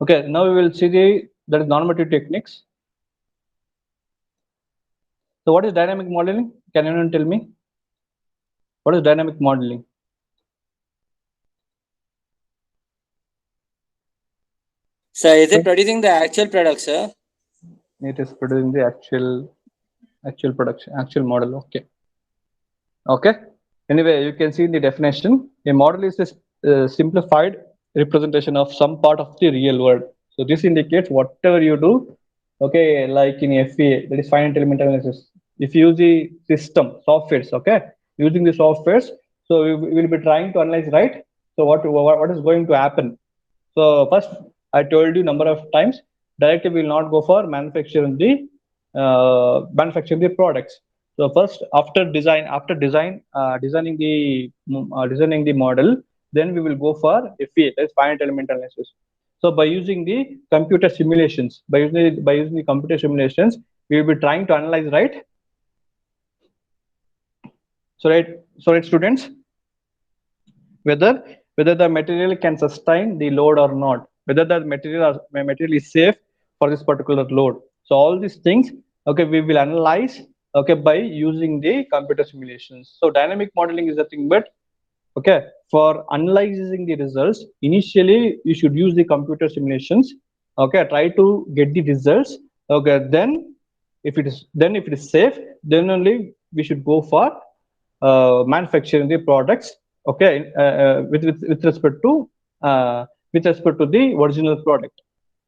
Okay, now we will see that is normative techniques. So what is dynamic modeling? Can anyone tell me? What is dynamic modeling? So is it producing the actual product, sir? It is producing the actual production, actual model. Okay. Anyway, you can see in the definition, a model is a simplified representation of some part of the real world. So this indicates whatever you do, okay, like in FEA, that is finite element analysis. If you use the system softwares, okay, using the softwares, so we will be trying to analyze, right? So what is going to happen? So first, I told you number of times, directly will not go for manufacturing the products. So first, designing the model, then we will go for FEA, that's finite element analysis. So by using the computer simulations, by using the computer simulations, we will be trying to analyze, right? So right, students, whether whether the material can sustain the load or not, whether the material is safe for this particular load. So all these things, okay, we will analyze, okay, by using the computer simulations. So dynamic modeling is nothing but, okay, for analyzing the results, initially you should use the computer simulations, okay, try to get the results, okay, then if it is safe, then only we should go for manufacturing the products, okay, uh, with respect to the original product.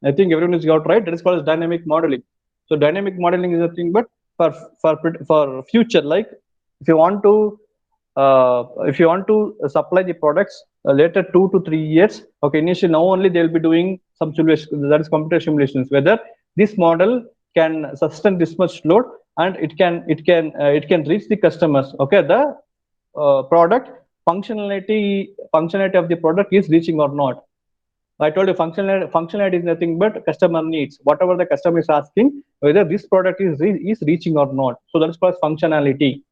I think everyone is got right. That is called as dynamic modeling. So dynamic modeling is nothing but for for future, like if you want to supply the products later 2 to 3 years, okay, initially now only they will be doing some simulation, that is computer simulations, whether this model can sustain this much load and it can reach the customers, okay, the product functionality of the product is reaching or not. I told you functionality is nothing but customer needs. Whatever the customer is asking, whether this product is reaching or not. So that's called functionality.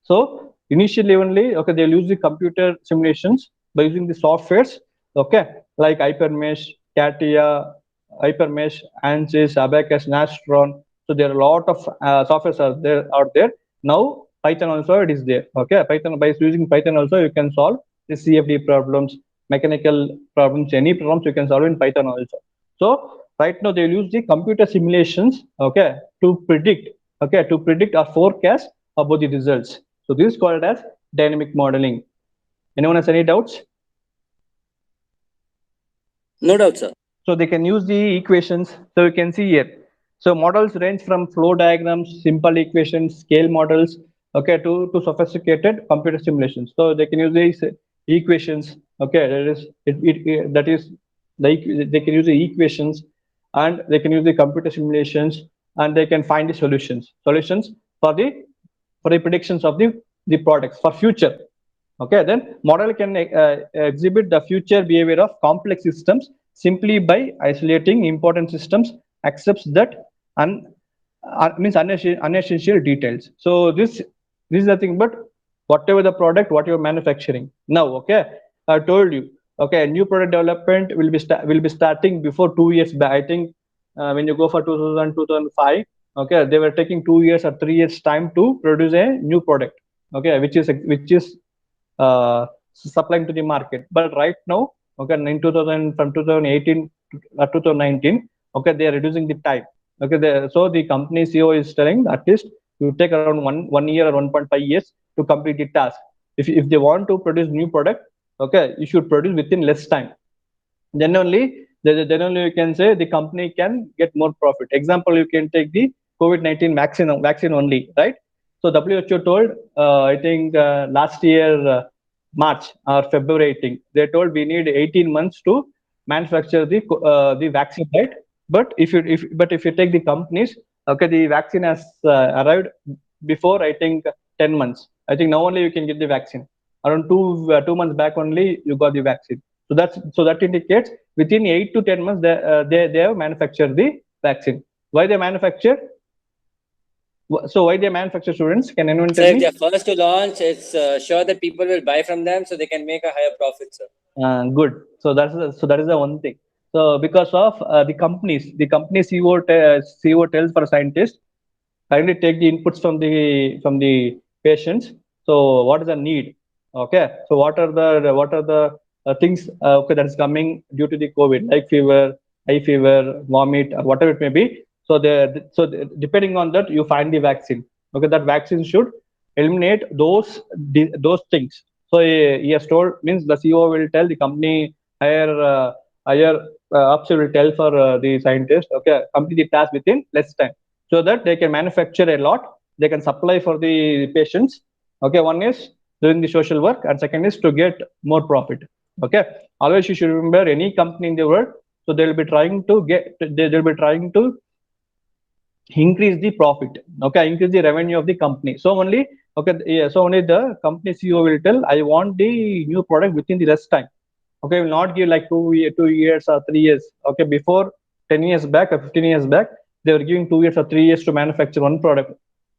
So initially only, okay, they'll use the computer simulations by using the softwares, okay, like Hypermesh, CATIA, Hypermesh, ANSYS, Abacus, Nastron. So there are a lot of softwares out there. Now Python also it is there. Okay, Python, by using Python also you can solve the CFD problems, mechanical problems, any problems you can solve in Python also. So right now they will use the computer simulations, okay, to predict or forecast about the results. So this is called as dynamic modeling. Anyone has any doubts? No doubt, sir. So they can use the equations. So you can see here. So models range from flow diagrams, simple equations, scale models, okay, to sophisticated computer simulations. So they can use these equations. Okay, that is like they can use the equations, and they can use the computer simulations, and they can find the solutions for the predictions of the products for future. Okay, then model can exhibit the future behavior of complex systems simply by isolating important systems, accepts that un, means unessential details. So this is nothing but whatever the product, what you're manufacturing. Now, okay, I told you, okay, new product development will be starting before 2 years back. I think when you go for 2005, okay, they were taking 2 years or 3 years time to produce a new product, okay, which is supplying to the market. But right now, okay, in 2000 from 2018 to 2019, okay, they are reducing the time. Okay, so the company CEO is telling at least you take around one year or 1.5 years to complete the task. If they want to produce new product, okay, you should produce within less time. Then only you can say the company can get more profit. Example, you can take the COVID-19 vaccine only, right? So WHO told, I think last year March or February, I think they told we need 18 months to manufacture the vaccine, right? But if you take the companies, okay, the vaccine has arrived before, I think 10 months. I think now only you can get the vaccine. Around 2 months back only you got the vaccine. So that indicates within 8 to 10 months they have manufactured the vaccine. Why they manufacture? So why they manufacture, students? Can anyone So tell if they're me? first to launch, it's sure that people will buy from them, so they can make a higher profit, sir. Good. So that is the one thing. So because of the company CEO tells for a scientist, kindly take the inputs from the patients. So what is the need? Okay. So what are the things okay that is coming due to the COVID, like fever, high fever, vomit, or whatever it may be. So depending on that, you find the vaccine. Okay, that vaccine should eliminate those things. So he has told, means the CEO will tell the company higher ups will tell for the scientist. Okay, complete the task within less time, so that they can manufacture a lot, they can supply for the patients. Okay, one is doing the social work, and second is to get more profit. Okay, always you should remember, any company in the world, so they'll be trying to increase the profit. Okay, increase the revenue of the company. So only, okay, yeah, so only the company CEO will tell, I want the new product within the less time. Okay, will not give like 2 years or 3 years. Okay, before 10 years back or 15 years back, they were giving 2 years or 3 years to manufacture one product.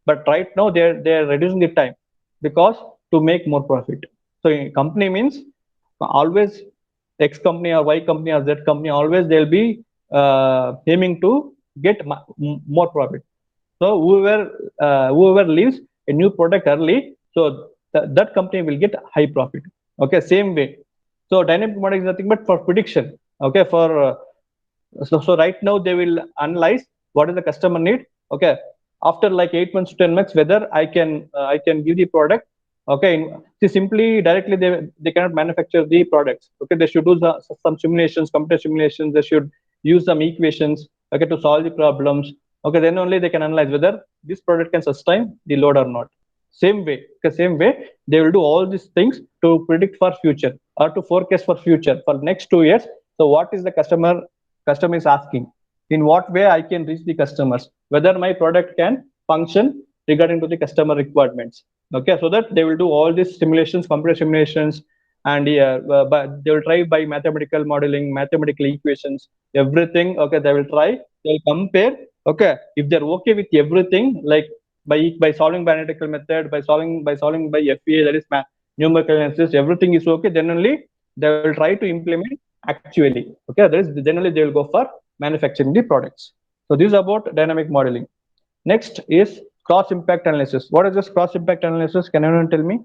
But right now they're reducing the time, because to make more profit. So company means always X company or Y company or Z company, always they'll be aiming to get more profit. So whoever leaves a new product early, so that company will get high profit. Okay, same way. So dynamic modeling is nothing but for prediction. Okay, so right now they will analyze what is the customer need. Okay, after like 8 months to 10 months, whether I can give the product. Okay, see, simply directly they cannot manufacture the products. Okay, they should do some simulations, computer simulations. They should use some equations. Okay, to solve the problems. Okay, then only they can analyze whether this product can sustain the load or not. Same way they will do all these things to predict for future, or to forecast for future for next 2 years. So what is the customer is asking, in what way I can reach the customers, whether my product can function regarding to the customer requirements. Okay, so that they will do all these simulations, computer simulations, and but they will try by mathematical modeling, mathematical equations, everything. Okay, they will try, they'll compare. Okay, if they're okay with everything, like by solving by analytical method, by solving by FEA, that is numerical analysis, everything is okay, then only they will try to implement actually. Okay, that is generally they will go for manufacturing the products. So this is about dynamic modeling. Next is cross impact analysis. What is this cross impact analysis? Can anyone tell me?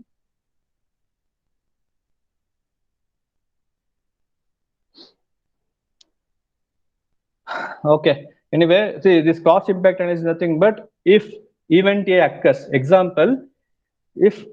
Okay, anyway, see, this cross impact analysis is nothing but, if event A occurs, example, if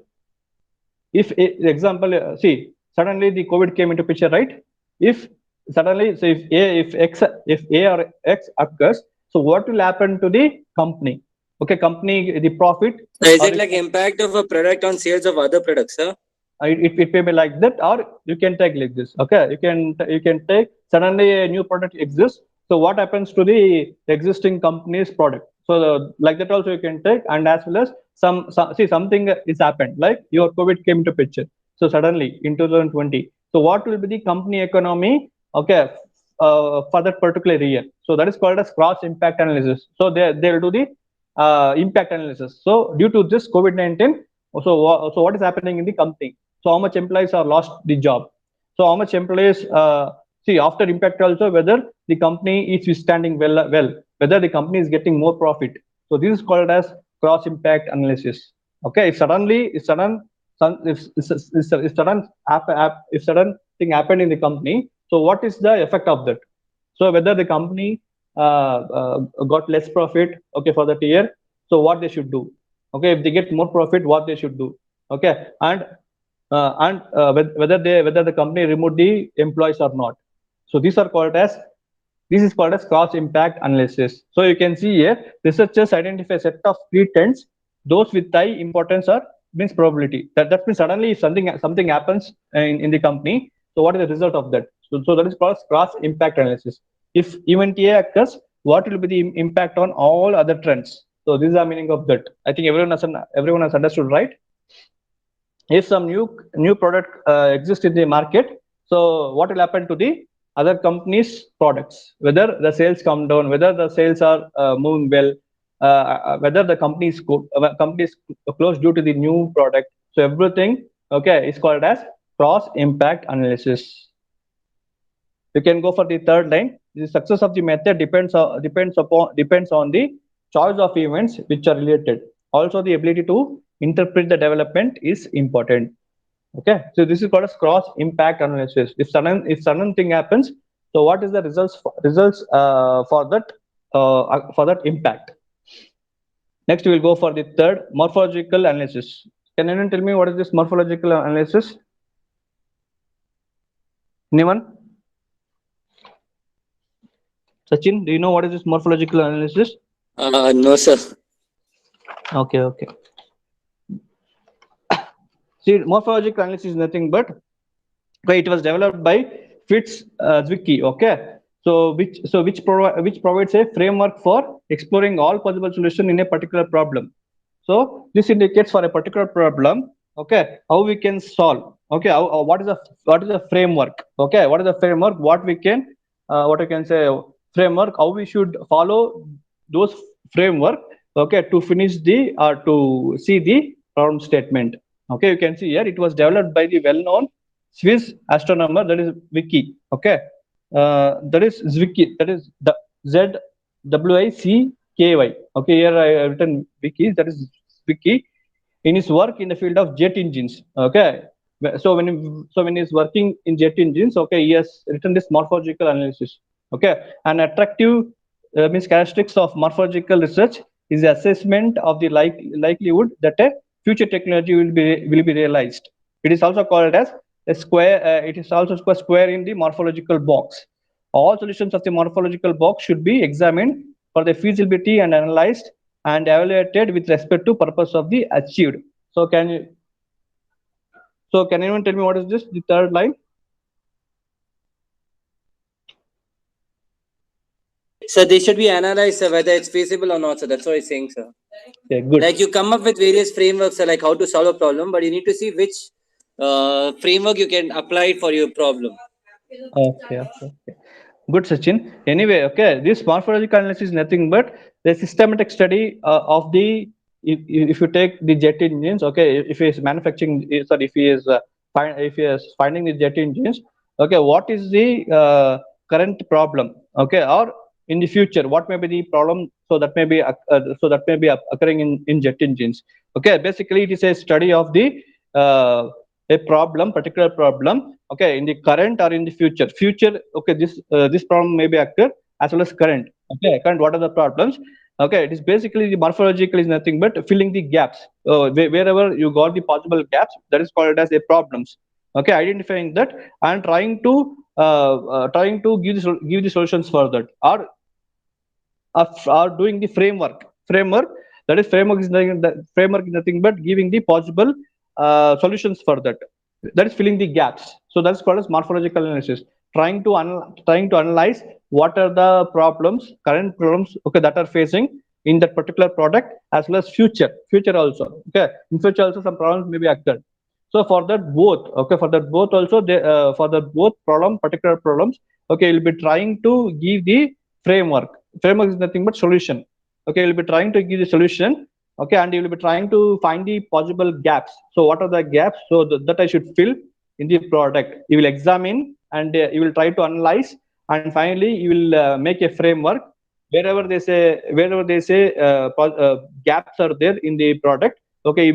example, see, suddenly the COVID came into picture, right? If suddenly, so if A or X occurs, so what will happen to the company? Okay, company, the profit, So is or it like impact of a product on sales of other products, sir? it may be like that, or you can take like this. Okay, you can take, suddenly a new product exists, so what happens to the existing company's product? So like that also you can take. And as well as see, something is happened, like your COVID came into picture, so suddenly in 2020, so what will be the company economy? Okay, for that particular year. So that is called as cross impact analysis. So they'll do the impact analysis. So due to this COVID-19, so what is happening in the company? So how much employees are lost the job? So how much employees, see, after impact also, whether the company is withstanding well, whether the company is getting more profit. So this is called as cross impact analysis. Okay, if sudden thing happened in the company, so what is the effect of that? So whether the company got less profit, okay, for that year, so what they should do? Okay, if they get more profit, what they should do? Okay, and whether the company removed the employees or not. So this is called as cross impact analysis. So you can see here, researchers identify a set of key trends, those with high importance or means probability. That means suddenly if something happens in the company, so what is the result of that? So that is called cross impact analysis. If event A occurs, what will be the impact on all other trends? So this is the meaning of that. I think everyone has understood, right? If some new product exists in the market, so what will happen to the other companies products? Whether the sales come down, whether the sales are moving well, whether the companies close due to the new product. So everything, okay, is called as cross impact analysis. You can go for the third line. The success of the method depends on the choice of events which are related. Also, the ability to interpret the development is important. Okay, so this is called as cross impact analysis. If sudden thing happens, so what is the results for that impact? Next, we will go for the third, morphological analysis. Can anyone tell me what is this morphological analysis? Anyone? Sachin, do you know what is this morphological analysis? No, sir. Okay, okay. See, morphological analysis is nothing but, okay, it was developed by Fitz Zwicky. Okay, which provides a framework for exploring all possible solutions in a particular problem. So this indicates for a particular problem, okay, how we can solve. Okay, what is the framework? Okay, what is the framework? What I can say framework? How we should follow those framework? Okay, to finish the or to see the problem statement. Okay, you can see here it was developed by the well-known Swiss astronomer, that is Vicky. Okay, that is Zwicky. That is the Zwicky. Okay, here I have written Vicky. That is Vicky in his work in the field of jet engines. Okay, so when he's working in jet engines, okay, he has written this morphological analysis. Okay, an attractive means characteristics of morphological research is the assessment of the likelihood that a future technology will be realized. It is also called as a square. It is also called square in the morphological box. All solutions of the morphological box should be examined for the feasibility and analyzed and evaluated with respect to purpose of the achieved. So can anyone tell me what is this? The third line. So they should be analyzed, sir, whether it's feasible or not. So that's what I'm saying, sir. Okay, good. Like you come up with various frameworks, like how to solve a problem, but you need to see which framework you can apply for your problem. Okay. Good, Sachin. Anyway, okay, this morphological analysis is nothing but the systematic study of the if you take the jet engines, okay, if he is manufacturing, sorry, if he is finding the jet engines, okay, what is the current problem, okay, or in the future, what may be the problem? So that may be occurring in jet engines. Okay, basically, it is a study of the uh, particular problem, okay, in the current or in the future. Okay, this problem may be occur as well as current. Okay, current, what are the problems? Okay, it is basically the morphological is nothing but filling the gaps. Wherever you got the possible gaps, that is called as a problems. Okay, identifying that and trying to give the solutions for that, or doing the framework. That is, framework is nothing but giving the possible solutions for that. That is filling the gaps. So that's called as morphological analysis. Trying to analyze what are the current problems, okay, that are facing in that particular product, as well as future also. Okay, in future also some problems may be occurred. So for that both also, for the both particular problems, okay, you'll be trying to give the framework is nothing but solution. Okay, you'll be trying to give the solution. Okay, and you will be trying to find the possible gaps. So what are the gaps, so that I should fill in the product? You will examine, and you will try to analyze, and finally you will make a framework. Wherever they say gaps are there in the product, okay, you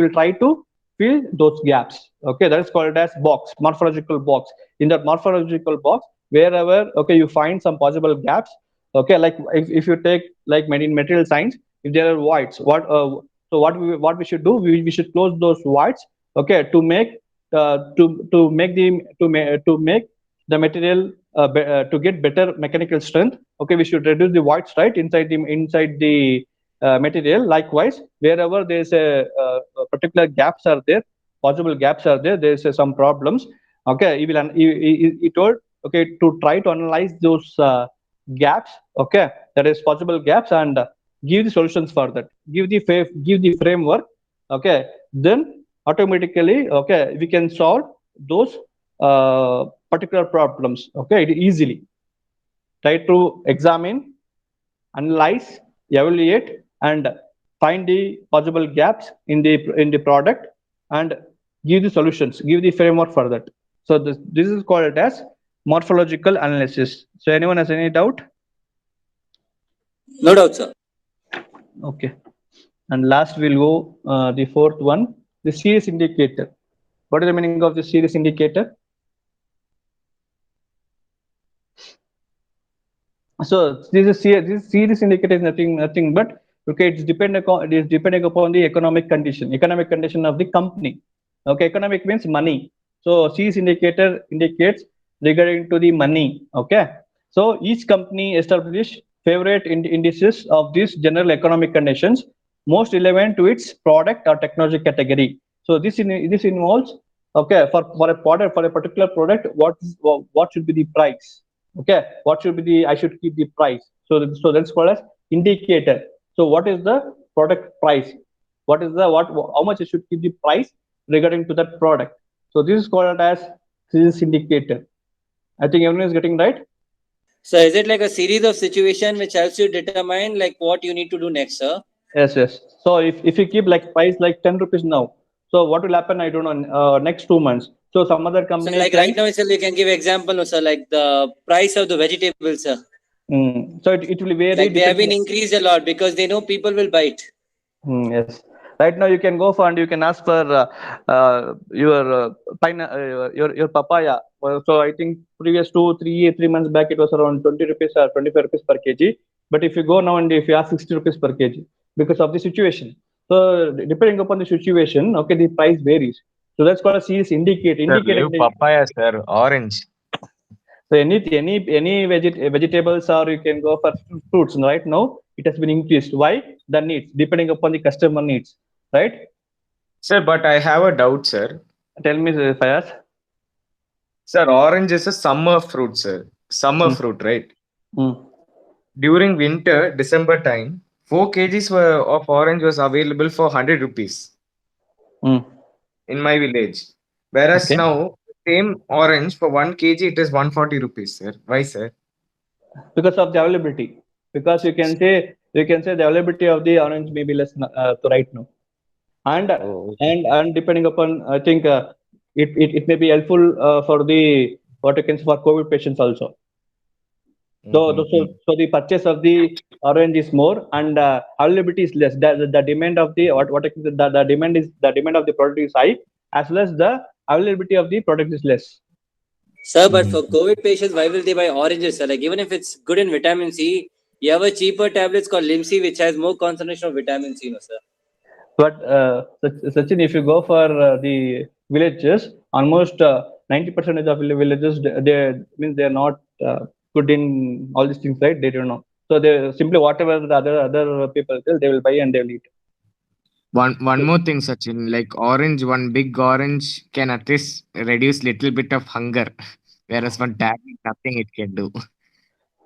will try to fill those gaps. Okay, that is called as morphological box. In that morphological box, wherever, okay, you find some possible gaps. Okay, like if you take like in material science, if there are voids, what we should do, we should close those voids. Okay, to make the material to get better mechanical strength. Okay, we should reduce the voids, right, inside the material. Likewise, wherever there is a particular gaps are there, possible gaps are there, there is some problems. Okay, he told, okay, to try to analyze those gaps. Okay, that is possible gaps, and give the solutions for that. Give the framework. Okay, then automatically, okay, we can solve those particular problems. Okay, easily. Try to examine, analyze, evaluate, and find the possible gaps in the product, and give the solutions, give the framework for that. So this is called as morphological analysis. So anyone has any doubt? No doubt, sir. Okay. And last we'll go the fourth one, the series indicator. What is the meaning of the series indicator? So this series indicator is nothing but okay. It is depending upon the economic condition of the company. Okay, economic means money. So series indicator indicates regarding to the money. Okay, so each company establish favorite indices of these general economic conditions most relevant to its product or technology category. So this involves okay for a product, for a particular product, what should be the price. Okay, what should be the, I should keep the price. So that's called as indicator. So what is the product price, what is the what how much I should keep the price regarding to that product. So this is called as this indicator. I think everyone is getting right. So is it like a series of situation which helps you determine like what you need to do next, sir? Yes. So if you keep like price like 10 rupees now, so what will happen, I don't know, next 2 months. So some other So company like can right now itself, you can give example, no, sir, like the price of the vegetables, sir. so it will vary Like they have depending. been increased a lot because they know people will buy it. Yes. Right now you can go for and you can ask for your your papaya. Well, so I think previous 3 months back it was around 20 rupees or 25 rupees per kg. But if you go now and if you ask 60 rupees per kg because of the situation. So depending upon the situation, okay, the price varies. So that's called a series indicate. Sir, Indicator. leave papaya, sir. Orange. So any vegetables or you can go for fruits. Right now it has been increased. Why? The needs depending upon the customer needs. Right? Sir, but I have a doubt, sir. Tell me, Fayaz. Sir, orange is a summer fruit, sir. Summer Mm, fruit, right? mm, During winter, December time, 4 kgs of orange was available for 100 rupees mm. in my village. Whereas Okay. now, same orange for 1 kg, it is 140 rupees, sir. Why, sir? Because of the availability. Because you can say the availability of the orange may be less to right now. And Oh, okay. and depending upon I think it may be helpful for the what you can say for COVID patients also. So the purchase of the orange is more and availability is less. The demand of the what I can say, the demand of the product is high as well as the availability of the product is less. Sir, but for Mhm. COVID patients, why will they buy oranges, sir? Like even if it's good in vitamin C, you have a cheaper tablets called Limsi which has more concentration of vitamin C, no, sir. But Sachin, if you go for the villages, almost 90% of the villages they means they are not good in all these things, right? They don't know. So they simply whatever the other people tell, they will buy and they will eat. One more thing, Sachin. Like orange, one big orange can at least reduce little bit of hunger, whereas one tablet, nothing it can do.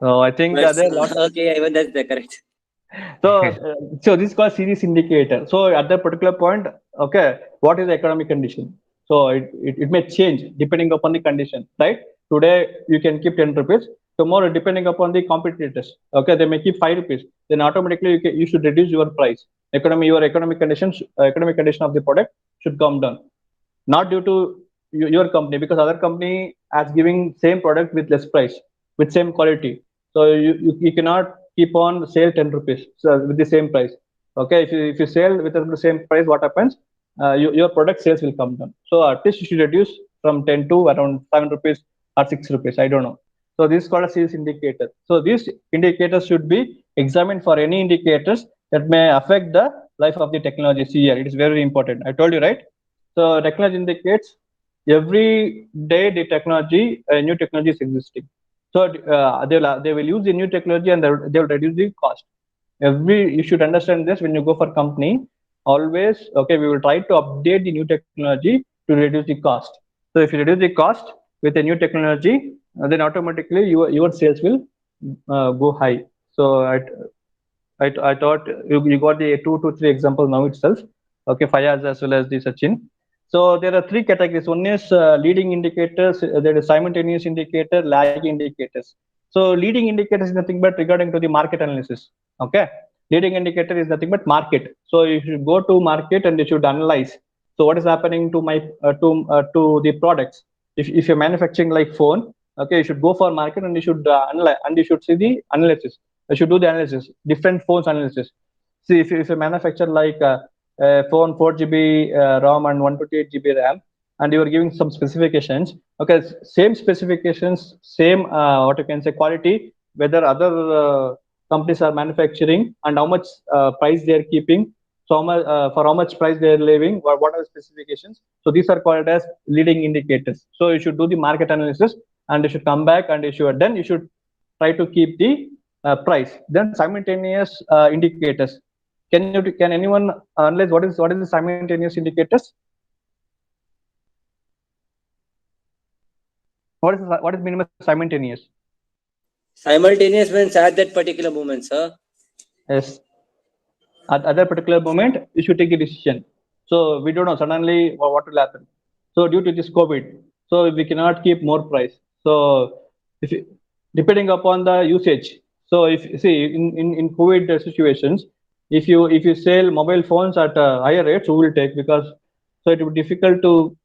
So I think But there are a lot. okay, even that's the correct. So this is called series indicator. So at that particular point, okay, what is the economic condition? So it may change depending upon the condition, right? Today you can keep 10 rupees. Tomorrow, depending upon the competitors, okay, they may keep 5 rupees. Then automatically you should reduce your price. Your economic condition of the product should come down. Not due to your company because other company is giving same product with less price with same quality. So you cannot keep on sale 10 rupees so with the same price. Okay, if you sell with the same price, what happens? Your product sales will come down. So at least you should reduce from 10 to around 7 rupees or 6 rupees. I don't know. So this is called a sales indicator. So these indicators should be examined for any indicators that may affect the life of the technology. See here, it is very important. I told you, right? So technology indicates every day the technology, new technology is existing. So they will use the new technology and they will reduce the cost. You should understand this when you go for company. Always okay, we will try to update the new technology to reduce the cost. So if you reduce the cost with a new technology, then automatically your sales will go high. So I thought you got the 2 to 3 examples now itself. Okay, Fayaz as well as the Sachin. So there are 3 categories. One is leading indicators. There is simultaneous indicator, lagging indicators. So leading indicators is nothing but regarding to the market analysis. Okay, leading indicator is nothing but market. So you should go to market and you should analyze. So what is happening to my to the products? If you're manufacturing like phone, Okay, you should go for market and you should analyze and you should see the analysis. You should do the analysis, different phones analysis. See if you manufacture like phone 4 GB ROM and 128 GB RAM, and you are giving some specifications. Okay, same specifications, same what you can say quality, whether other companies are manufacturing and how much price they are keeping. So how much, for how much price they are leaving, what are the specifications. So these are called as leading indicators. So you should do the market analysis and you should come back and you should try to keep the price. Then simultaneous indicators. Can anyone analyze what is the simultaneous indicators? What is minimum simultaneous? Simultaneous means at that particular moment, sir. Yes. At other particular moment, you should take a decision. So we don't know suddenly what will happen. So due to this COVID, so we cannot keep more price. So if you, depending upon the usage. So if see in COVID situations, if you sell mobile phones at higher rates, who will take? Because so it will be difficult to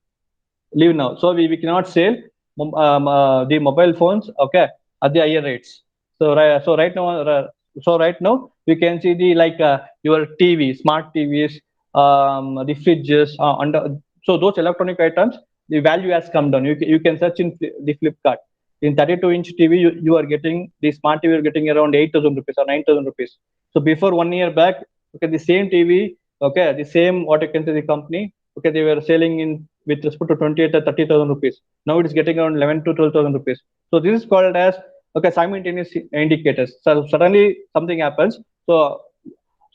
live now. So we cannot sell the mobile phones, okay, at the higher rates. So right now we can see the like your TV, smart TVs, the fridges, under so those electronic items, the value has come down. You can search in the Flipkart. In 32-inch TV, you are getting the smart TV. You're getting around 8,000 rupees or 9,000 rupees. So before 1 year back, okay, the same TV, okay, the same what you can say the company, okay, they were selling in with respect to 28 or 30,000 rupees. Now it is getting around 11 to 12,000 rupees. So this is called as okay simultaneous indicators. So suddenly something happens. So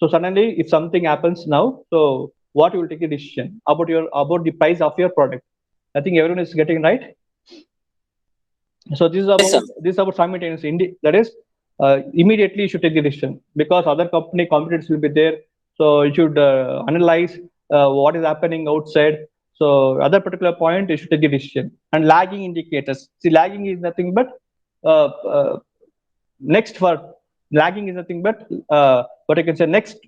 suddenly if something happens now, so what you will take a decision about the price of your product. I think everyone is getting right. So Yes, sir. this is about simultaneous that is immediately you should take the decision because other competitors will be there. So you should analyze what is happening outside. So other particular point you should take the decision. And lagging indicators. See, lagging is nothing but uh, uh, next for lagging is nothing but what I can say next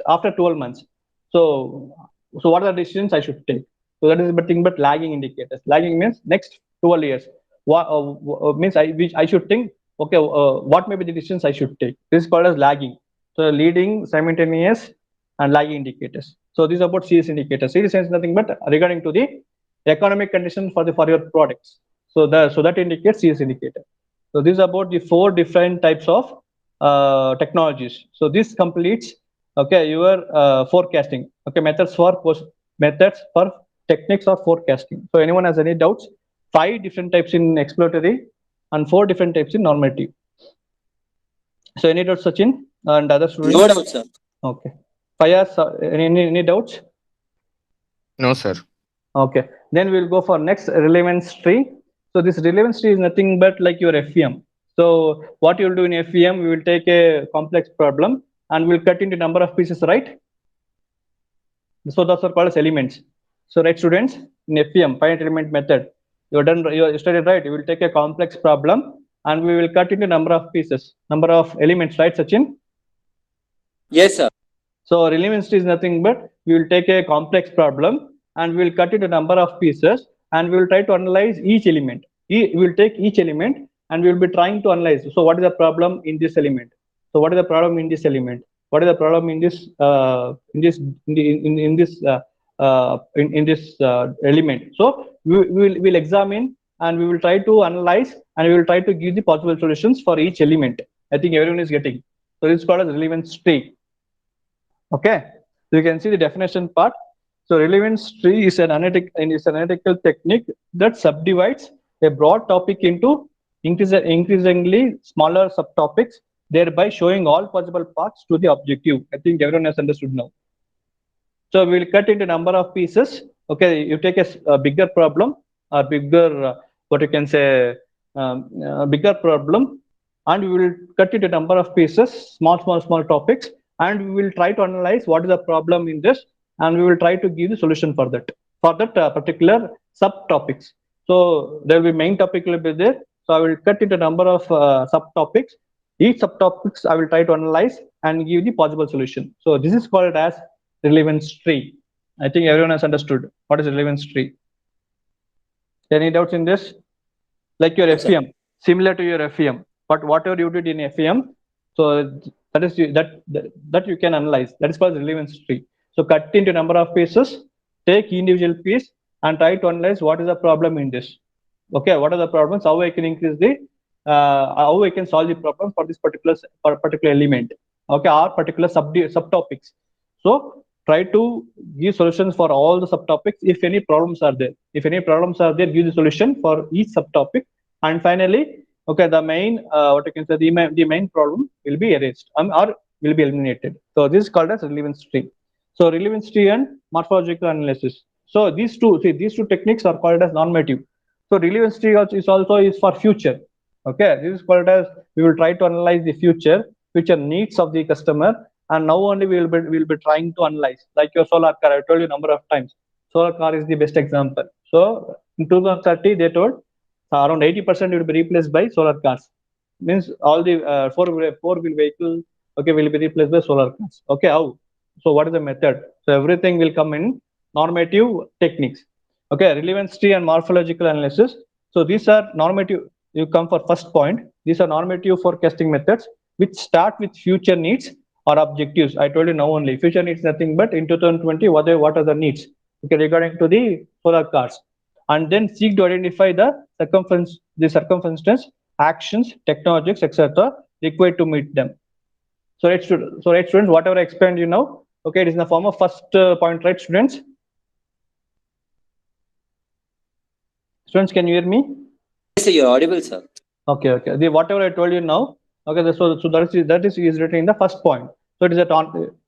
after 12 months. So what are the decisions I should take? So that is nothing but lagging indicators. Lagging means next 12 years. What means I should think okay what may be the decisions I should take. This is called as lagging. So leading, simultaneous, and lagging indicators. So these are about serious indicators. Serious is nothing but regarding to the economic condition for your products. So that indicates serious indicator. So this is about the 4 different types of technologies. So this completes okay your forecasting. Okay, methods for techniques of forecasting. So anyone has any doubts? 5 different types in exploratory and 4 different types in normative. So any doubts, Sachin and other students? No doubt, sir. Okay. Fayaz, any doubts? No, sir. Okay. Then we'll go for next relevance tree. So this relevance tree is nothing but like your FEM. So what you'll do in FEM, we will take a complex problem and we'll cut into number of pieces, right? So those are called as elements. So right, students, in FEM, finite element method, you studied right. You will take a complex problem and we will cut into number of pieces, number of elements, right, Sachin? Yes, sir. So relevance tree is nothing but we will take a complex problem and we will cut it into a number of pieces and we will try to analyze each element. We will take each element and we will be trying to analyze. So what is the problem in this element? So what is the problem in this element? What is the problem in this in this element? So we'll examine and we will try to analyze and we will try to give the possible solutions for each element. I think everyone is getting. So this is called as relevance tree. Okay, so you can see the definition part. So relevance tree is an analytical technique that subdivides a broad topic into increasingly smaller subtopics, thereby showing all possible paths to the objective. I think everyone has understood now. So we'll cut into number of pieces. Okay, you take a bigger problem or bigger, what you can say, bigger problem, and we will cut into number of pieces, small topics, and we will try to analyze what is the problem in this, and we will try to give the solution for that particular subtopics. So there will be main topic will be there. So I will cut into number of subtopics. Each subtopics I will try to analyze and give the possible solution. So this is called as relevance tree. I think everyone has understood what is relevance tree. Any doubts in this? like your Yes, sir. FEM, similar to your FEM. But whatever you did in FEM, so that you can analyze. That is called relevance tree. So cut into number of pieces, take individual piece, and try to analyze what is the problem in this. Okay, what are the problems? How I can increase the how I can solve the problem for this particular element. Okay, or particular subtopics. So try to give solutions for all the subtopics. If any problems are there, give the solution for each subtopic. And finally, okay, the main what I can say, the main problem will be erased or will be eliminated. So this is called as relevance tree. So relevance tree and morphological analysis. So these two techniques are called as normative. So relevance tree is also is for future. Okay, this is called as we will try to analyze the future needs of the customer, and now only we will be trying to analyze, like your solar car. I told you number of times. Solar car is the best example. So in 2030, they told around 80% will be replaced by solar cars. Means all the four-wheel vehicles, okay, will be replaced by solar cars. Okay, how? So what is the method? So everything will come in normative techniques. Okay, relevance tree and morphological analysis. So these are normative. You come for first point. These are normative forecasting methods which start with future needs or objectives. I told you now only future needs nothing but in 2020 what are the needs, okay, regarding to the solar cars, and then seek to identify the circumstances, actions, technologies, etc. required to meet them. So right students, whatever I explained you now, okay, it is in the form of first point, right students? Students, can you hear me? Yes, sir, you're audible, sir. Okay. The whatever I told you now, okay, so that is written in the first point. So it is a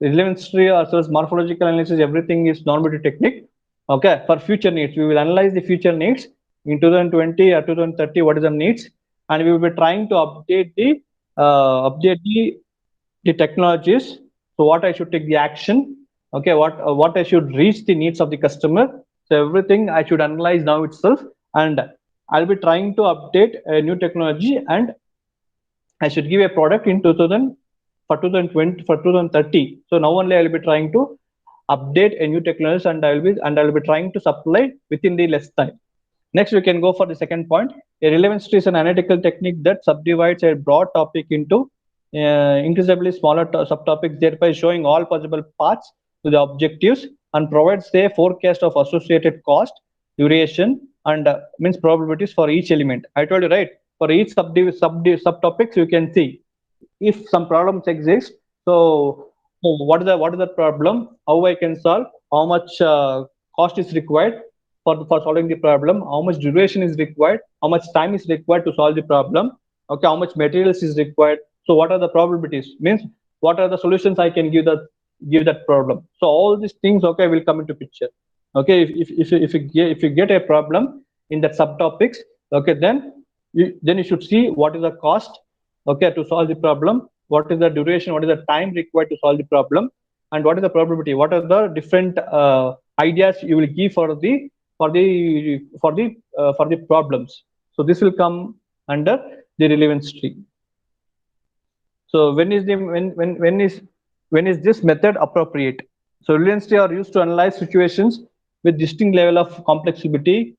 relevance tree as well as morphological analysis. Everything is normative technique. Okay, for future needs, we will analyze the future needs in 2020 or 2030. What is the needs, and we will be trying to update the technologies. So what I should take the action. Okay, what I should reach the needs of the customer. So everything I should analyze now itself, and I'll be trying to update a new technology, and I should give a product in 2000 for 2020 for 2030. So now only I'll be trying to update a new technology, and I'll be trying to supply within the less time. Next, we can go for the second point. A relevance tree is an analytical technique that subdivides a broad topic into increasingly smaller subtopics, thereby showing all possible paths to the objectives and provides a forecast of associated cost, duration, and means probabilities for each element. I told you, right? For each subtopics, you can see if some problems exist. So what is the problem? How I can solve? How much cost is required for solving the problem? How much duration is required? How much time is required to solve the problem? Okay, how much materials is required? So what are the probabilities? Means what are the solutions I can give that problem? So all these things, okay, will come into picture. Okay, if you get a problem in that subtopics, okay, then you should see what is the cost, okay, to solve the problem, what is the duration, what is the time required to solve the problem, and what is the probability, what are the different ideas you will give for the problems. So this will come under the relevance tree. So when is this method appropriate? So relevance tree are used to analyze situations with distinct level of complexity,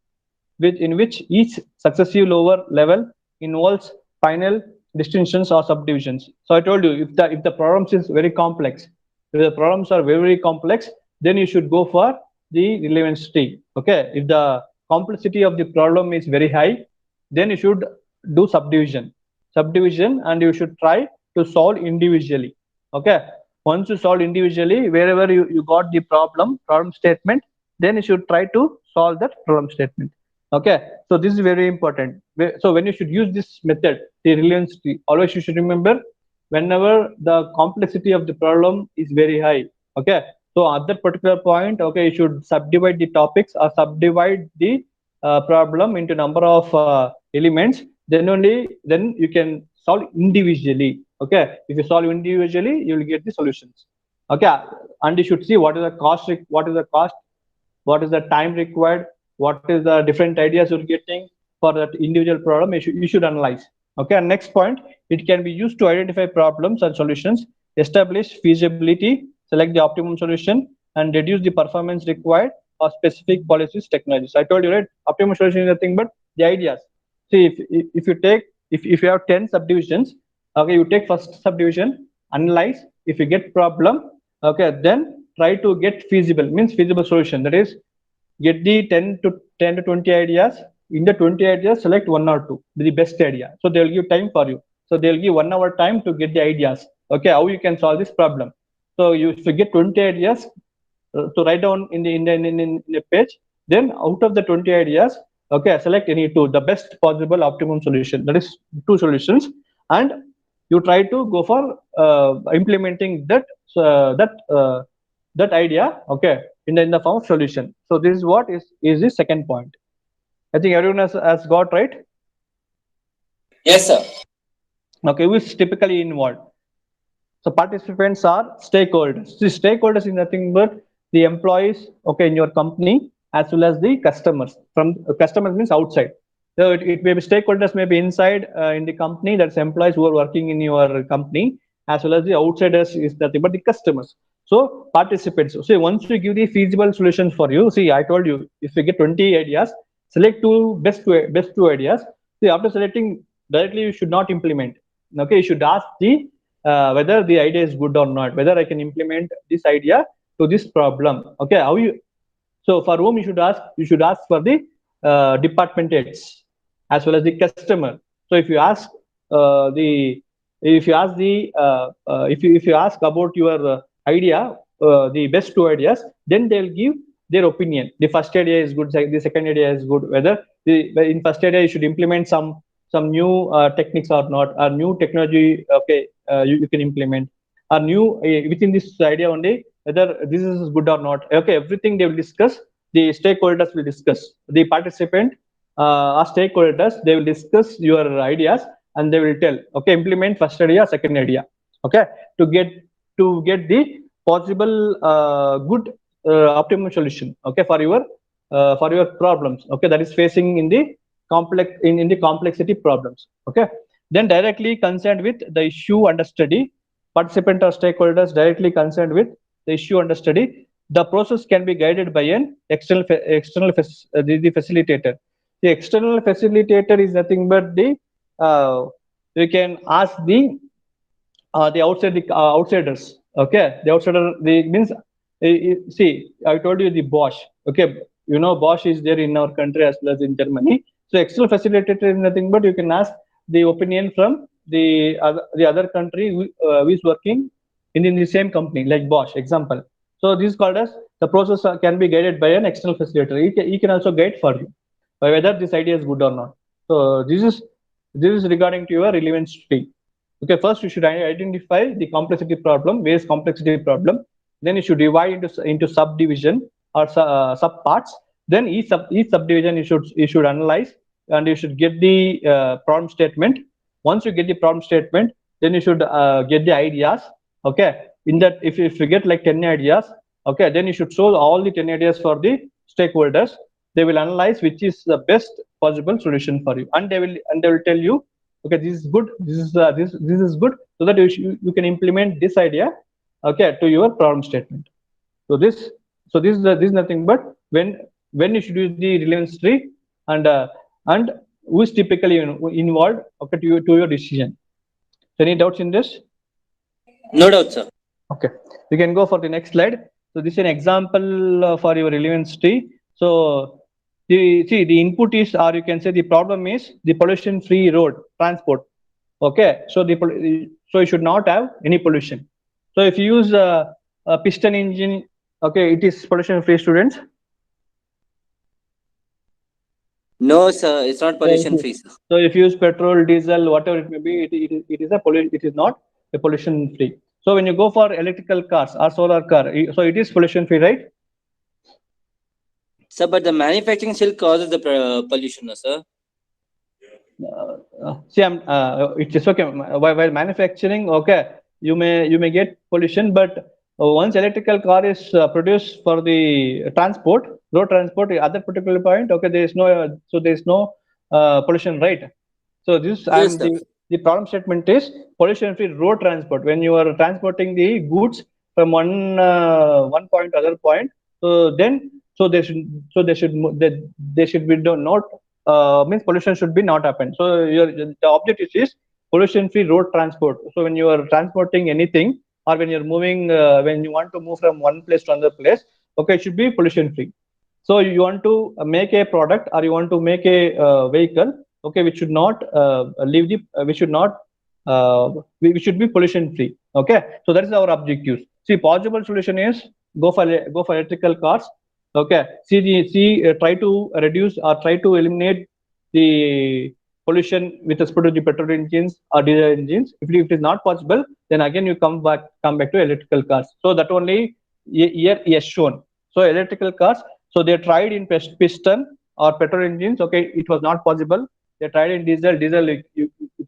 in which each successive lower level involves final distinctions or subdivisions. So I told you, if the problems is very complex, if the problems are very complex, then you should go for the relevance tree. Okay, if the complexity of the problem is very high, then you should do subdivision, and you should try to solve individually. Okay, once you solve individually, wherever you got the problem statement, then you should try to solve that problem statement. Okay, so this is very important. So when you should use this method, the relevance tree, always you should remember, whenever the complexity of the problem is very high, okay, so at that particular point, okay, you should subdivide the topics or subdivide the problem into number of elements. Then you can solve individually. Okay, if you solve individually, you will get the solutions. Okay, and you should see what is the cost, what is the time required, what is the different ideas you're getting for that individual problem. You should analyze. Okay, and next point, it can be used to identify problems and solutions, establish feasibility, select the optimum solution, and reduce the performance required for specific policies, technologies. I told you, right, optimum solution is nothing but the ideas. See, if you take, if you have 10 subdivisions, okay, you take first subdivision, analyze. If you get problem, okay, then try to get feasible, means feasible solution. That is, get the 10 to 20 ideas. In the 20 ideas, select one or two, the best idea. So they'll give time for you. So they'll give 1 hour time to get the ideas. Okay, how you can solve this problem. So you, if you get 20 ideas, to write down in a page, then out of the 20 ideas, okay, select any two, the best possible optimum solution. That is two solutions, and you try to go for implementing that idea, okay, in the form of solution. So this is what is the second point. I think everyone has got right. Yes, sir. Okay, who is typically involved? So participants are stakeholders. The stakeholders is nothing but the employees, okay, in your company, as well as the customers. From customers means outside. So it may be stakeholders may be inside in the company, that's employees who are working in your company, as well as the outsiders is nothing but the customers. So participants. So once we give the feasible solutions for you, see, I told you, if you get 20 ideas, select best two ideas. See, after selecting directly, you should not implement. Okay, you should ask the whether the idea is good or not, whether I can implement this idea to this problem. Okay, how you, so for whom you should ask for the department heads as well as the customer. So if you ask the if you ask about your idea, the best two ideas, then they'll give their opinion. The first idea is good, the second idea is good, whether the in first idea you should implement some new techniques or not, or new technology, okay, you can implement, or new within this idea only, whether this is good or not. Okay, everything they will discuss. The stakeholders will discuss. The participant or stakeholders, they will discuss your ideas, and they will tell, okay, implement first idea, second idea. Okay, to get the possible good optimum solution. Okay, for your problems. Okay, that is facing in the in the complexity problems. Okay, then directly concerned with the issue under study. Participant or stakeholders directly concerned with the issue under study. The process can be guided by an the facilitator. The external facilitator is nothing but the you can ask the outsiders. Okay, the outsider, the means, see, I told you the Bosch. Okay, you know Bosch is there in our country as well as in Germany. So external facilitator is nothing but you can ask the opinion from the other country who is working in the same company, like Bosch example. So this is called as the process can be guided by an external facilitator. He can also guide for you whether this idea is good or not. So this is regarding to your relevance tree. Okay, first you should identify the complexity problem, various complexity problem. Then you should divide into subdivision or sub parts. Then each subdivision you should analyze, and you should get the problem statement. Once you get the problem statement, then you should get the ideas. Okay, in that, if you get like 10 ideas, okay, then you should show all the 10 ideas for the stakeholders. They will analyze which is the best possible solution for you, and they will tell you, okay, this is good, this is good, so that you can implement this idea, okay, to your problem statement. So this is nothing but when you should use the relevance tree, and who is typically involved, okay, to your decision. So any doubts in this? No doubt, sir. Okay, we can go for the next slide. So this is an example for your relevance tree. So the input is, or you can say the problem is the pollution free road transport. Okay, so so you should not have any pollution. So if you use a piston engine, okay, it is pollution free, students. No, sir. It's not pollution free, sir. So if you use petrol, diesel, whatever it may be, it is not a pollution free. So when you go for electrical cars or solar car, so it is pollution free, right? Sir, but the manufacturing still causes the pollution, no, sir. See, it's okay. While manufacturing, okay, you may get pollution, but once electrical car is produced for the road transport, at that particular point, okay, there is no pollution, right? So this, Yes, and sir. the problem statement is pollution free road transport. When you are transporting the goods from one point to other point, so then they should be not means pollution should be not happen. So the objective is pollution-free road transport. So when you are transporting anything, or when you're moving, when you want to move from one place to another place, okay, it should be pollution-free. So you want to make a product, or you want to make a vehicle, okay, which should not leave the, which should not, we should be pollution-free. Okay, so that is our objective. See, possible solution is go for electrical cars. Okay, try to reduce or try to eliminate the pollution with respect to the petrol engines or diesel engines. If it is not possible, then again you come back to electrical cars. So that only here is shown. So electrical cars. So they tried in piston or petrol engines. Okay, it was not possible. They tried in diesel.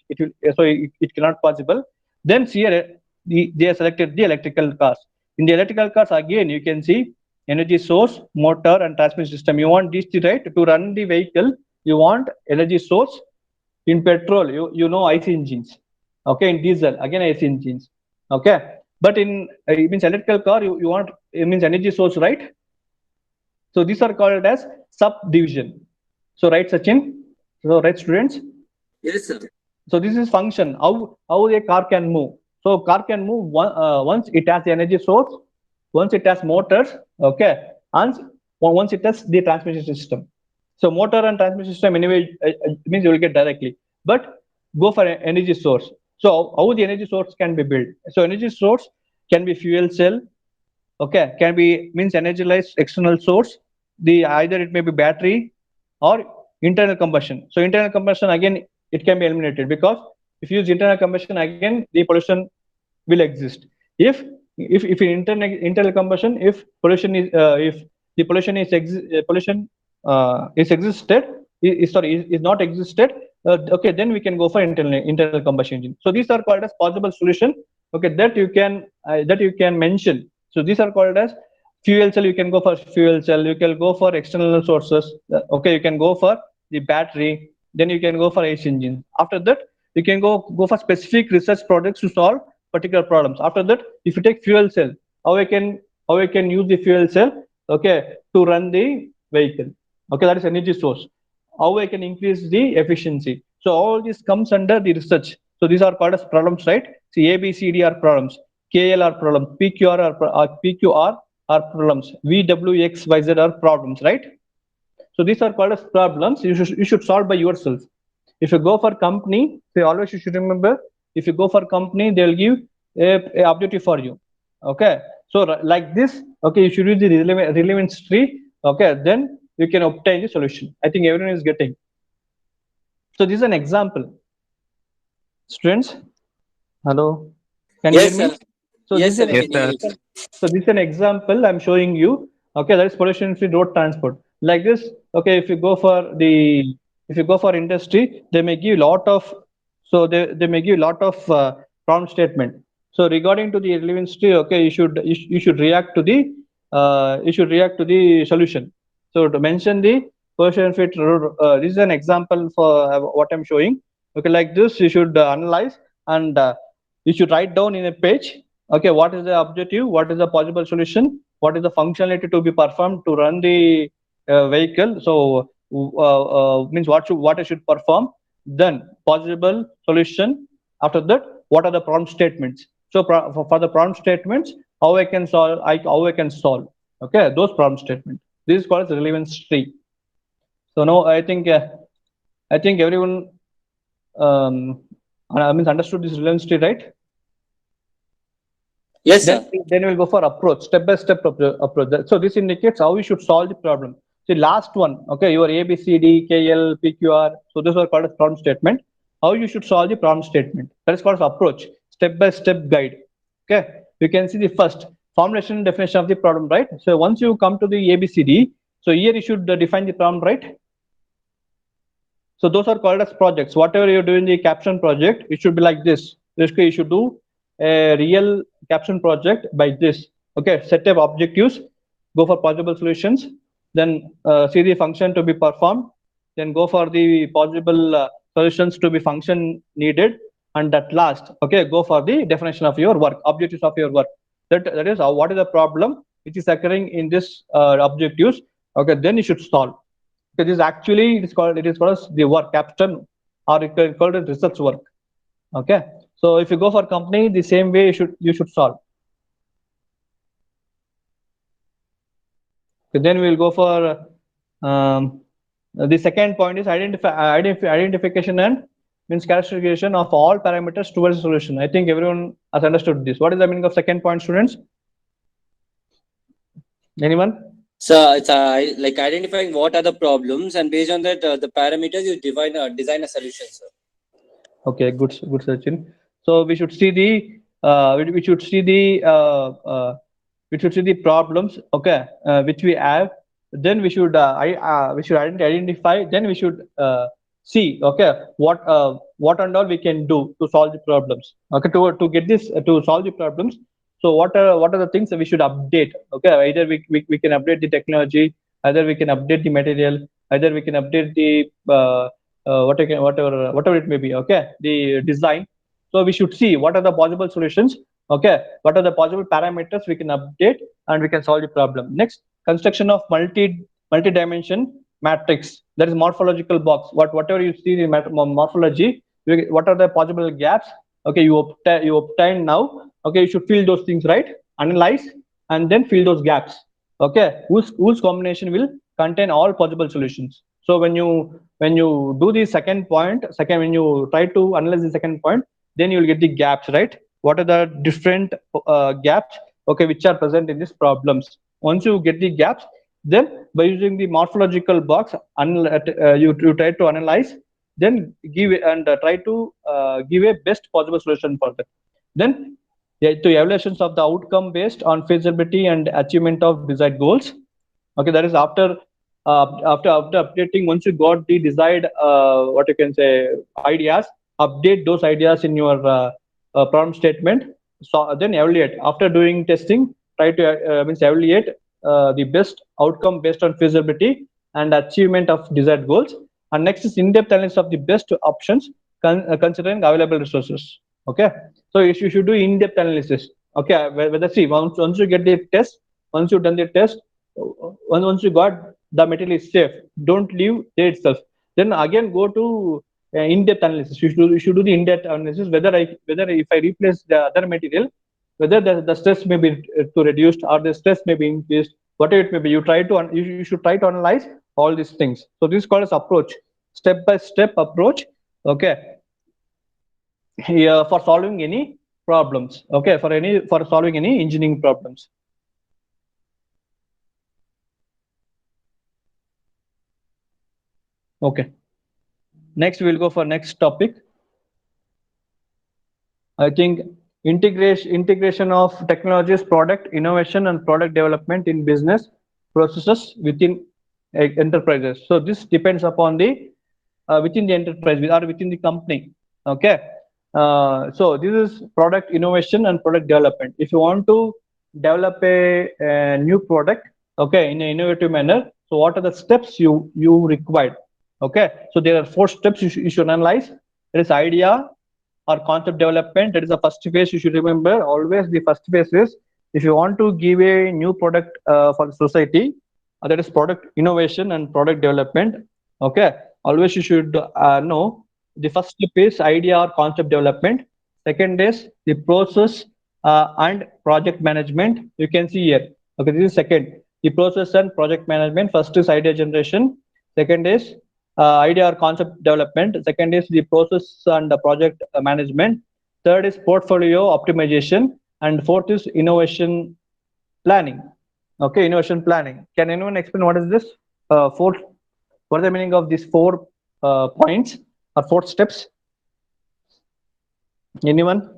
It cannot possible. Then here they selected the electrical cars. In the electrical cars, again you can see energy source, motor, and transmission system. You want these three, right? To run the vehicle, you want energy source. In petrol, you know IC engines. Okay, in diesel, again IC engines. Okay, but in it means electrical car, you want, it means energy source, right? So these are called as subdivision. So right, Sachin? So right, students? Yes, sir. So this is function, how a car can move. So car can move once it has the energy source, once it has motors, okay, and once it has the transmission system. So motor and transmission system anyway means you will get directly, but go for an energy source. So how the energy source can be built? So energy source can be fuel cell, okay, can be means energized external source. The either it may be battery or internal combustion. So internal combustion, again it can be eliminated, because if you use internal combustion, again the pollution will exist. If in internal combustion, if pollution is if the pollution is is existed is not existed, okay, then we can go for internal combustion engine. So these are called as possible solution, okay, that you can mention. So these are called as fuel cell. You can go for fuel cell, you can go for external sources, okay, you can go for the battery, then you can go for AC engine. After that, you can go for specific research projects to solve particular problems. After that, if you take fuel cell, how I can use the fuel cell, okay, to run the vehicle, okay, that is energy source. How I can increase the efficiency. So all this comes under the research. So these are called as problems, right? See, A, B, C, D are problems, KL are problems, PQR are problems, V, W, X, Y, Z are problems, right? So these are called as problems. You should solve by yourself. If you go for company, so always you should remember, if you go for company, they'll give a objective for you. Okay. So like this, okay, you should use the relevance tree. Okay, then you can obtain the solution. I think everyone is getting. So this is an example. Students, hello, can you hear me? Sir. So Yes, this sir. is We can hear you. so this is an example I'm showing you. Okay, that is pollution-free road transport. Like this, okay, if you go for industry, they may give lot of, so they may give lot of problem statement. So regarding to the relevance tree, okay, you should react to the solution. So to mention the pollution-free road, this is an example for what I'm showing. Okay, like this, you should analyze, and you should write down in a page, okay, what is the objective, what is the possible solution, what is the functionality to be performed to run the vehicle. So means what I should perform, then possible solution. After that, what are the problem statements? So for the problem statements, how I can solve, okay, those problem statements. This is called as relevance tree. So now I think everyone means understood this relevance tree, right? Yes, sir. Then we'll go for approach, step-by-step approach. So this indicates how we should solve the problem. So last one, okay, your A, B, C, D, K, L, P, Q, R. So those are called as problem statement. How you should solve the problem statement. That is called approach, step-by-step guide. Okay, you can see the first formulation definition of the problem, right? So once you come to the A, B, C, D, so here you should define the problem, right? So those are called as projects. Whatever you're doing the caption project, it should be like this. Basically, you should do a real caption project by this. Okay, set up objectives, go for possible solutions, then see the function to be performed, then go for the possible solutions to be function needed, and at last, okay, go for the definition of your work, objectives of your work. That is what is the problem which is occurring in this objectives. Okay, then you should solve. It is actually it is called as the work capstone, or it can called as research work. Okay, so if you go for company, the same way you should solve. Okay, then we will go for the second point is identification and means characterization of all parameters towards a solution. I think everyone has understood this. What is the meaning of second point, students? Anyone? So it's like identifying what are the problems, and based on that, the parameters you design a solution, sir. Okay, good, Sachin. So we should see the we should see the we should see the problems, okay, which we have. Then we should identify. Then we should see, okay, what and all we can do to solve the problems. Okay, to get this to solve the problems. So what are the things that we should update? Okay, either we can update the technology, either we can update the material, either we can update the whatever it may be, okay, the design. So we should see what are the possible solutions, okay, what are the possible parameters we can update, and we can solve the problem. Next, construction of multi-dimension matrix, that is morphological box. Whatever you see in morphology, what are the possible gaps, okay, you obtain now, okay, you should fill those things, right, analyze, and then fill those gaps, okay, whose combination will contain all possible solutions. So when you do the second when you try to analyze the second point, then you will get the gaps, right? What are the different gaps, okay, which are present in these problems? Once you get the gaps, then by using the morphological box, you try to analyze, then give and try to give a best possible solution for that. Then, yeah, to evaluations of the outcome based on feasibility and achievement of desired goals. Okay, that is after updating. Once you got the desired what you can say ideas, update those ideas in your problem statement. So then evaluate after doing testing. Try to means evaluate the best outcome based on feasibility and achievement of desired goals. And next is in-depth analysis of the best options, considering available resources. Okay, so you should do in-depth analysis. Okay, whether see once you get the test, once you've done the test, once you got the material is safe, don't leave there itself. Then again go to in-depth analysis. You should do the in-depth analysis whether if I replace the other material, whether the stress may be to reduced or the stress may be increased, whatever it may be. You should try to analyze all these things. So this is called as approach, step by step approach. Okay, here for solving any problems. Okay, for solving any engineering problems. Okay. Next, we'll go for next topic. I think integration of technologies, product innovation, and product development in business processes within enterprises. So this depends upon the within the enterprise or within the company. Okay. So this is product innovation and product development. If you want to develop a new product, okay, in an innovative manner, so what are the steps you require? Okay, so there are 4 steps you should analyze. There is idea or concept development. That is the first phase. You should remember always the first phase is if you want to give a new product for the society, that is product innovation and product development. Okay, always you should know the first step is idea or concept development. Second is the process and project management. You can see here. Okay, this is second. The process and project management. First is idea generation. Second is idea or concept development. Second is the process and the project management. Third is portfolio optimization, and fourth is innovation planning. Okay, innovation planning. Can anyone explain what is this? Fourth, what is the meaning of these 4 points or 4 steps? Anyone?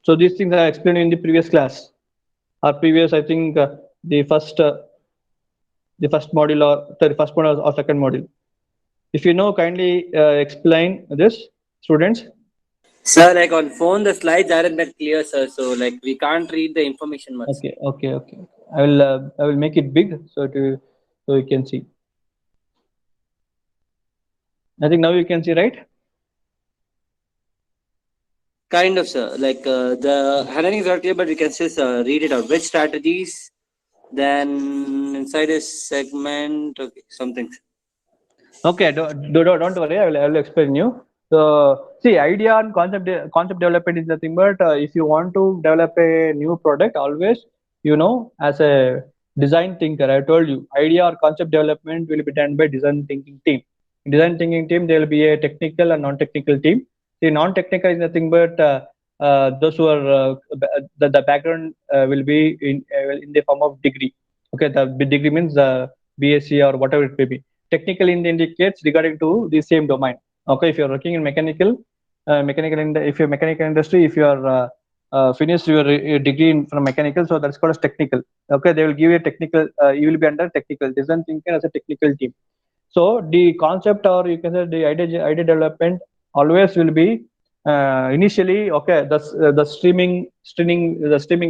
So these things I explained in the previous class, or previous, I think the first module or the first module or second module. If you know, kindly explain this, students. Sir, like on phone, the slides aren't that clear, sir. So like we can't read the information much. Okay. I will make it big so you can see. I think now you can see, right? Kind of, sir. Like the handwriting is not clear, but we can still read it out. Which strategies? Then inside a segment. Okay, something. Okay, don't worry. I will explain you. So see, idea and concept development is nothing but if you want to develop a new product, always as a design thinker, I told you idea or concept development will be done by design thinking team. In design thinking team, there will be a technical and non-technical team. The non-technical is nothing but those who are the background will be in the form of degree. Okay, the degree means BSc or whatever it may be. Technical indicates regarding to the same domain. Okay, if you're working in if you're mechanical industry, if you are finished your degree from mechanical, so that's called as technical. Okay, they will give you a technical. You will be under technical design thinking as a technical team. So the concept, or you can say the idea development, always will be initially okay. The streaming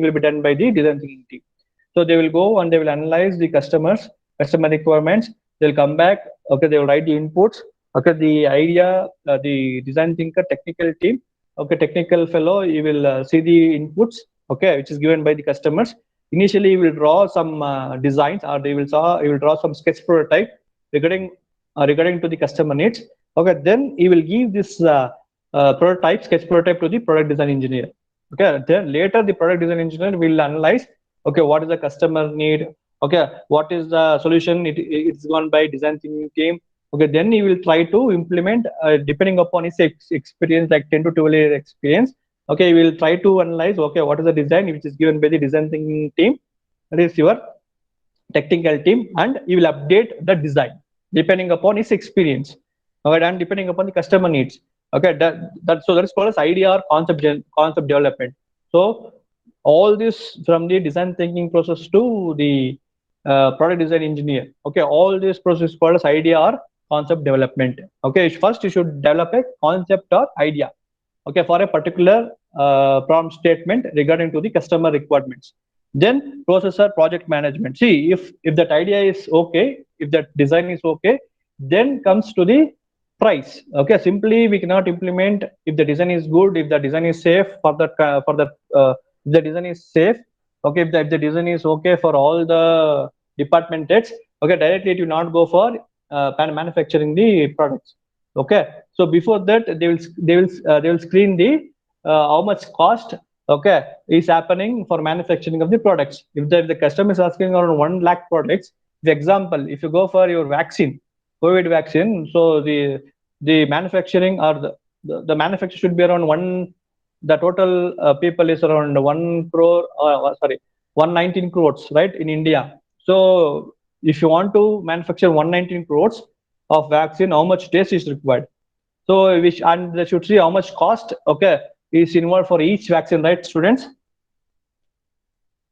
will be done by the design thinking team. So they will go and they will analyze the customer requirements. They'll come back. Okay, they will write the inputs. Okay, the idea, the design thinker, technical team. Okay, technical fellow, you will see the inputs. Okay, which is given by the customers. Initially, you will draw some designs, or you will draw some sketch prototype regarding to the customer needs. Okay, then you will give this sketch prototype to the product design engineer. Okay, then later the product design engineer will analyze. Okay, what is the customer need? Okay, what is the solution? It's gone by design thinking team. Okay, then he will try to implement depending upon his experience, like 10 to 12 year experience. Okay, he will try to analyze. Okay, what is the design which is given by the design thinking team? That is your technical team, and you will update the design depending upon his experience. Okay, and depending upon the customer needs. Okay, that is called as idea or concept development. So all this from the design thinking process to the product design engineer. Okay, all this process is called as idea or concept development. Okay, first you should develop a concept or idea. Okay, for a particular problem statement regarding to the customer requirements. Then process or project management. See, if that idea is okay, if that design is okay, then comes to the price. Okay, simply we cannot implement if the design is good, if the design is safe if the design is safe. Okay, if the design is okay for all the department heads. Okay, directly it will not go for manufacturing the products. Okay, so before that they will screen the how much cost okay is happening for manufacturing of the products. If the customer is asking around 1 lakh products, the example, if you go for your vaccine, COVID vaccine, so the manufacturing or the manufacture should be around the total people is around 1 crore, 119 crores, right, in India. So if you want to manufacture 119 crores of vaccine, how much days is required? So and they should see how much cost okay is involved for each vaccine, right, students?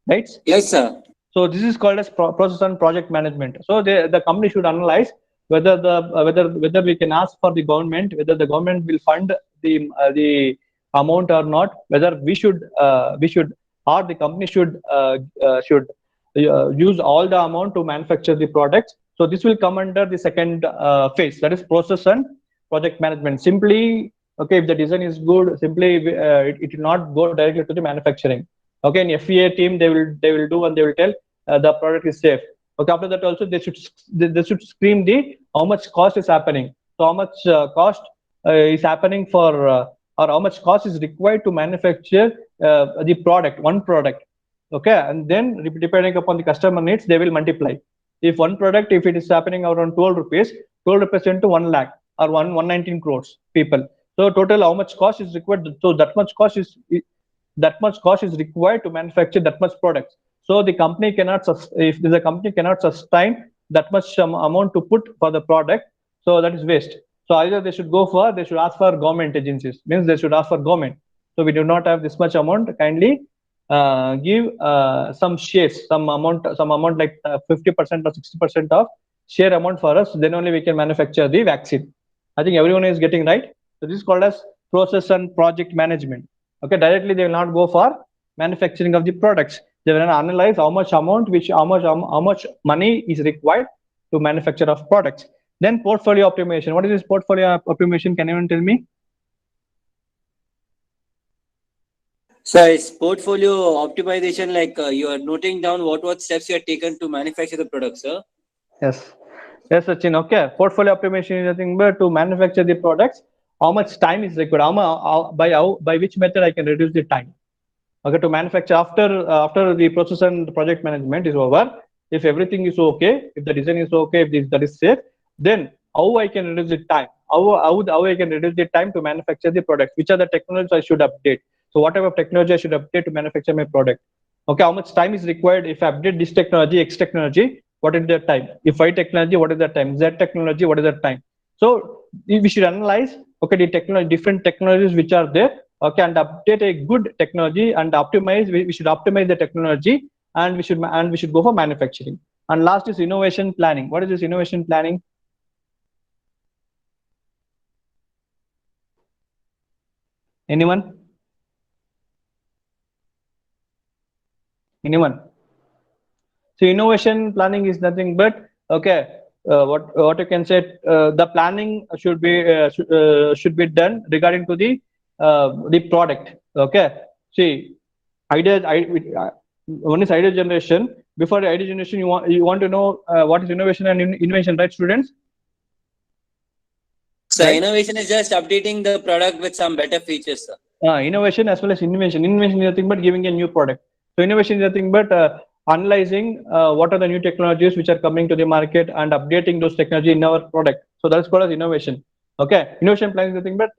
Right? Yes, sir. So this is called as process and project management. So the company should analyze whether whether we can ask for the government, whether the government will fund the amount or not, whether we should or the company should use all the amount to manufacture the products. So this will come under the second phase, that is process and project management. Simply, okay, if the design is good, simply it will not go directly to the manufacturing. Okay, in FEA team they will do and they will tell the product is safe. Okay, after that also they should screen the how much cost is happening. So how much cost is happening for or how much cost is required to manufacture the one product. Okay, and then depending upon the customer needs, they will multiply. If one product, if it is happening around 12 rupees into 1 lakh or 119 crores people. So total how much cost is required? So that much cost is required to manufacture that much products. So the company cannot if the company cannot sustain that much amount to put for the product, so that is waste. So either they should ask for government agencies, means they should ask for government. So we do not have this much amount, kindly give some shares, some amount like 50% or 60% of share amount for us, then only we can manufacture the vaccine. I think everyone is getting right. So this is called as process and project management. Okay, directly they will not go for manufacturing of the products. They will analyze how much money is required to manufacture of products. Then portfolio optimization. What is this portfolio optimization? Can anyone tell me? So it's portfolio optimization, like you are noting down what steps you have taken to manufacture the product, sir. Yes. Yes, Sachin. Okay. Portfolio optimization is nothing but to manufacture the products. How much time is required? By which method I can reduce the time? Okay, to manufacture after the process and project management is over. If everything is okay, if the design is okay, if that is safe, then how I can reduce the time? How I can reduce the time to manufacture the product? Which are the technologies I should update? So what type of technology I should update to manufacture my product? Okay, how much time is required if I update this technology, X technology? What is the time? If Y technology, what is the time? Z technology, what is the time? So we should analyze, okay, the technology, different technologies which are there, okay, and update a good technology and optimize. We should optimize the technology, and we should go for manufacturing. And last is innovation planning. What is this innovation planning? Anyone? Anyone? So innovation planning is nothing but, okay. What you can say? The planning should be done regarding to the product. Okay. See, idea. One is idea generation. Before the idea generation, you want to know what is innovation and invention, right, students? So Right. innovation is just updating the product with some better features, sir. Innovation as well as invention. Invention is nothing but giving a new product. So innovation is nothing but analyzing what are the new technologies which are coming to the market and updating those technology in our product. So that's called as innovation. Okay, innovation plan is nothing but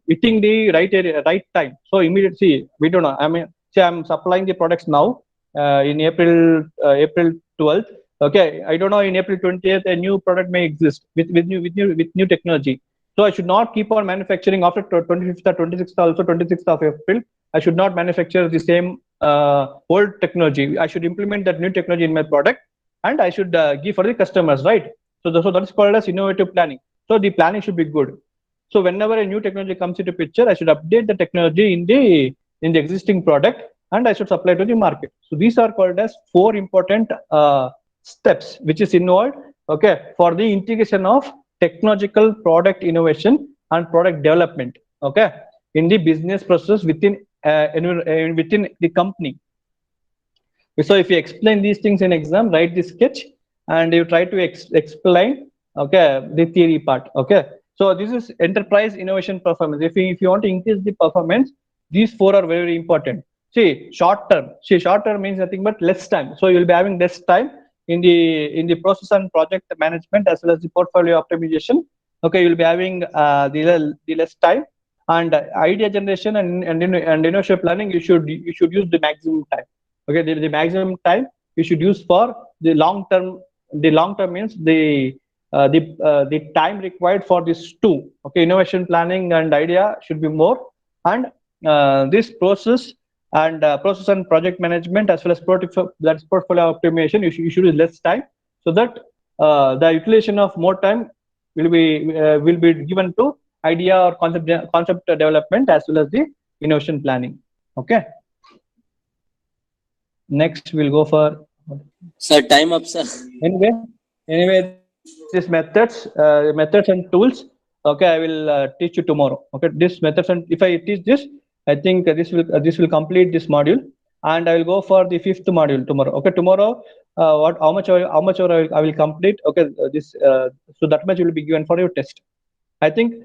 hitting the right area, right time. So immediately we don't know. I mean, say I'm supplying the products now in April 12th. Okay, I don't know, in April 20th a new product may exist with new technology. So I should not keep on manufacturing after 25th or 26th, also 26th of April. I should not manufacture the same old technology. I should implement that new technology in my product, and I should give for the customers, right? So that is called as innovative planning. So the planning should be good. So whenever a new technology comes into picture, I should update the technology in the existing product, and I should supply to the market. So these are called as four important steps which is involved, okay, for the integration of technological product innovation and product development, okay, in the business process within the company. So if you explain these things in exam, write the sketch and you try to explain, okay, the theory part. Okay, so this is enterprise innovation performance. If you want to increase the performance, these four are very, very important. Short term means nothing but less time. So you'll be having less time in the process and project management as well as the portfolio optimization. Okay, you'll be having the less time, and idea generation and innovation planning. You should use the maximum time. Okay, the maximum time you should use for the long term. The long term means the time required for these two. Okay, innovation planning and idea should be more, and this process and project management as well as that's portfolio optimization. You should use less time, so that the utilization of more time will be given to idea or concept development as well as the innovation planning. Okay. Next, we'll go for Sir, time up, sir. anyway. These methods and tools. Okay, I will teach you tomorrow. Okay, this methods, and if I teach this, I think this will complete this module, and I will go for the fifth module tomorrow. Okay, tomorrow, how much I will complete. Okay, this so that much will be given for your test. I think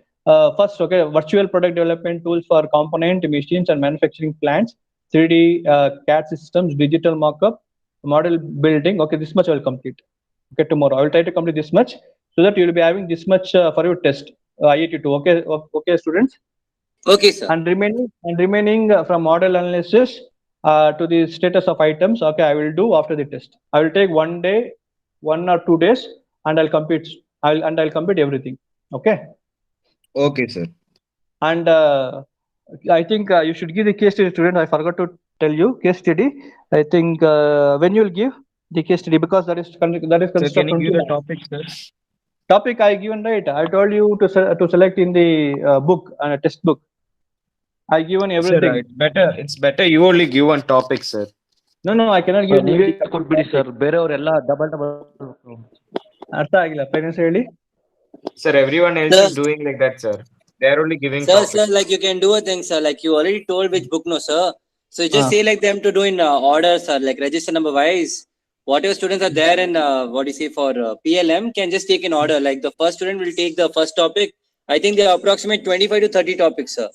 first, okay, virtual product development tools for component machines and manufacturing plants, 3D CAD systems, digital mockup, model building. Okay, this much I will complete. Okay, tomorrow I will try to complete this much so that you will be having this much for your test, IIT 2. Okay, okay, students. Okay, sir. And remaining from model analysis to the status of items. Okay, I will do after the test. I will take 1 day, 1 or 2 days, and I'll complete everything. Okay. Okay, sir. And I think you should give the case study, student. I forgot to tell you case study. I think when you'll give the case study, because that is Sir, consist can of you give 20 the marks. topic, sir? Topic I given, right. I told you to select in the book, textbook. I given Sir, everything. it's better you only give one topic, sir. No, I cannot give ನೀವೇ the ಕೊಟ್ಬಿಡಿ sir, ಬೇರೆಯವರೆಲ್ಲ double ಅರ್ಥ ಆಗಿಲ್ಲ finance ಹೇಳಿ. Sir, everyone else Sir. is doing like that, sir. They're only giving Sir, topics. sir, like you can do a thing, sir. Like you already told which book, no, sir. So you just Ah. say like them to do in order, sir, like register number wise. Whatever students are there in what do you say for PLM can just take in order. Like the first student will take the first topic. I think they are approximate 25 to 30 topics, sir.